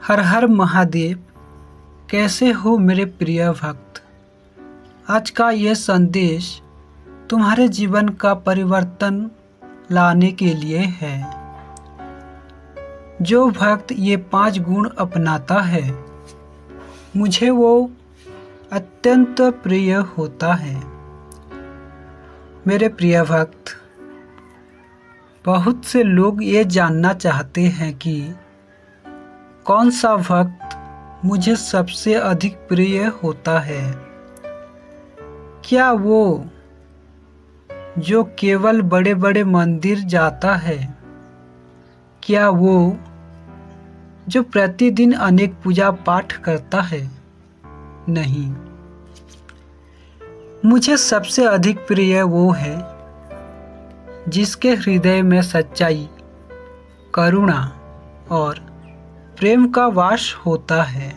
हर हर महादेव। कैसे हो मेरे प्रिय भक्त। आज का यह संदेश तुम्हारे जीवन का परिवर्तन लाने के लिए है। जो भक्त ये 5 गुण अपनाता है मुझे वो अत्यंत प्रिय होता है। मेरे प्रिय भक्त, बहुत से लोग ये जानना चाहते हैं कि कौन सा भक्त मुझे सबसे अधिक प्रिय होता है। क्या वो जो केवल बड़े बड़े मंदिर जाता है? क्या वो जो प्रतिदिन अनेक पूजा पाठ करता है? नहीं, मुझे सबसे अधिक प्रिय वो है जिसके हृदय में सच्चाई, करुणा और प्रेम का वास होता है।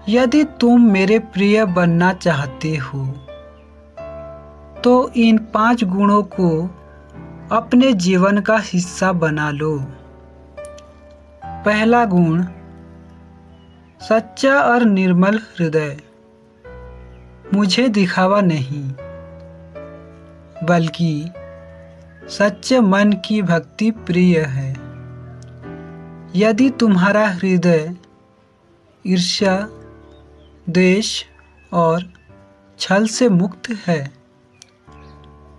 यदि तुम मेरे प्रिय बनना चाहते हो तो इन 5 गुणों को अपने जीवन का हिस्सा बना लो। पहला गुण, सच्चा और निर्मल हृदय। मुझे दिखावा नहीं बल्कि सच्चे मन की भक्ति प्रिय है। यदि तुम्हारा हृदय ईर्ष्या, द्वेष और छल से मुक्त है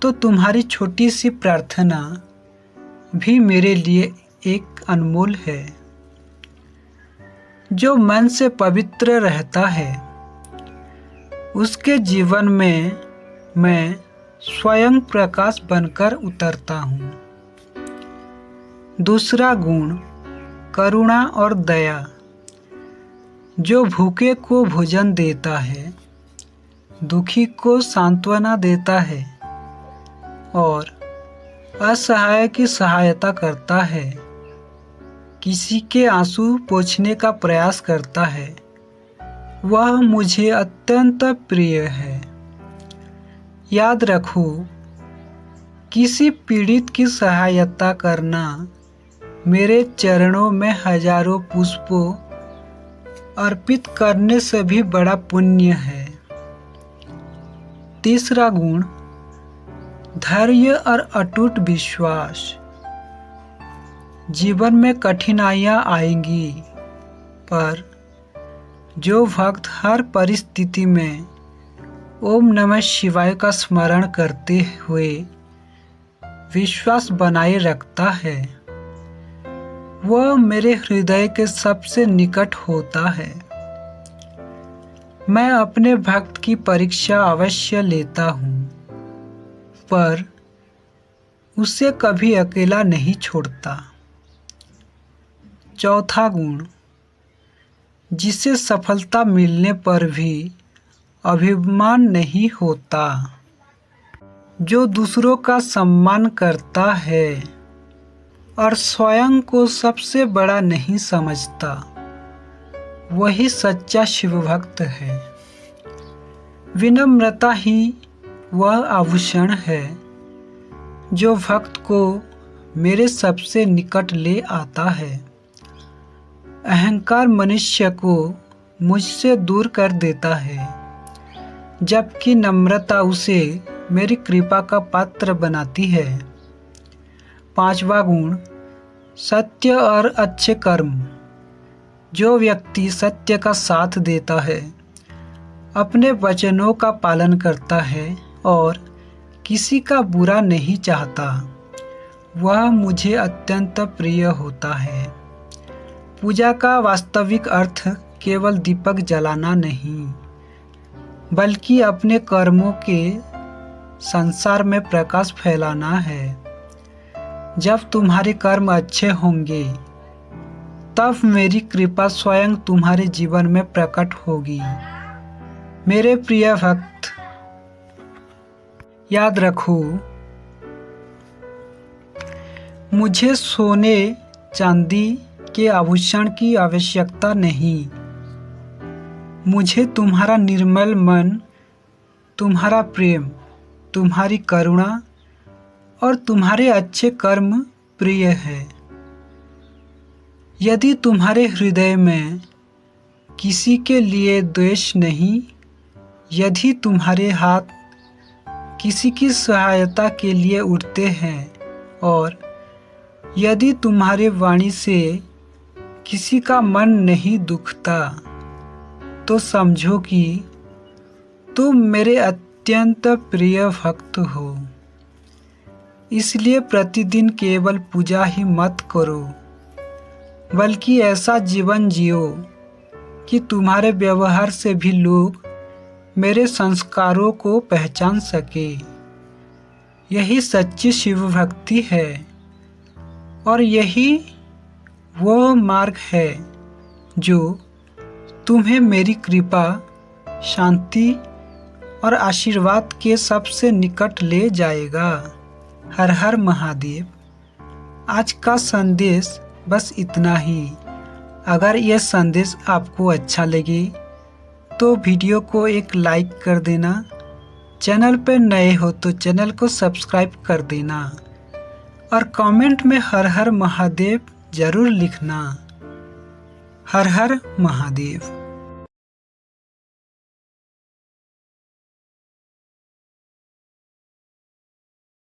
तो तुम्हारी छोटी सी प्रार्थना भी मेरे लिए एक अनमोल है। जो मन से पवित्र रहता है उसके जीवन में मैं स्वयं प्रकाश बनकर उतरता हूँ। दूसरा गुण, करुणा और दया। जो भूखे को भोजन देता है, दुखी को सांत्वना देता है और असहाय की सहायता करता है, किसी के आंसू पोंछने का प्रयास करता है, वह मुझे अत्यंत प्रिय है। याद रखो, किसी पीड़ित की सहायता करना मेरे चरणों में हजारों पुष्पों अर्पित करने से भी बड़ा पुण्य है। तीसरा गुण, धैर्य और अटूट विश्वास। जीवन में कठिनाइयाँ आएंगी, पर जो भक्त हर परिस्थिति में ओम नमः शिवाय का स्मरण करते हुए विश्वास बनाए रखता है वह मेरे हृदय के सबसे निकट होता है। मैं अपने भक्त की परीक्षा अवश्य लेता हूँ, पर उसे कभी अकेला नहीं छोड़ता। चौथा गुण, जिसे सफलता मिलने पर भी अभिमान नहीं होता। जो दूसरों का सम्मान करता है और स्वयं को सबसे बड़ा नहीं समझता, वही सच्चा शिव भक्त है। विनम्रता ही वह आभूषण है जो भक्त को मेरे सबसे निकट ले आता है। अहंकार मनुष्य को मुझसे दूर कर देता है, जबकि नम्रता उसे मेरी कृपा का पात्र बनाती है। पांचवा गुण, सत्य और अच्छे कर्म। जो व्यक्ति सत्य का साथ देता है, अपने वचनों का पालन करता है और किसी का बुरा नहीं चाहता, वह मुझे अत्यंत प्रिय होता है। पूजा का वास्तविक अर्थ केवल दीपक जलाना नहीं, बल्कि अपने कर्मों के संसार में प्रकाश फैलाना है। जब तुम्हारे कर्म अच्छे होंगे तब मेरी कृपा स्वयं तुम्हारे जीवन में प्रकट होगी। मेरे प्रिय भक्त, याद रखो, मुझे सोने चांदी के आभूषण की आवश्यकता नहीं। मुझे तुम्हारा निर्मल मन, तुम्हारा प्रेम, तुम्हारी करुणा और तुम्हारे अच्छे कर्म प्रिय है। यदि तुम्हारे हृदय में किसी के लिए द्वेष नहीं, यदि तुम्हारे हाथ किसी की सहायता के लिए उठते हैं और यदि तुम्हारे वाणी से किसी का मन नहीं दुखता, तो समझो कि तुम मेरे अत्यंत प्रिय भक्त हो। इसलिए प्रतिदिन केवल पूजा ही मत करो, बल्कि ऐसा जीवन जियो कि तुम्हारे व्यवहार से भी लोग मेरे संस्कारों को पहचान सके। यही सच्ची शिव भक्ति है और यही वो मार्ग है जो तुम्हें मेरी कृपा, शांति और आशीर्वाद के सबसे निकट ले जाएगा। हर हर महादेव। आज का संदेश बस इतना ही। अगर यह संदेश आपको अच्छा लगे तो वीडियो को एक लाइक कर देना। चैनल पर नए हो तो चैनल को सब्सक्राइब कर देना और कमेंट में हर हर महादेव ज़रूर लिखना। हर हर महादेव।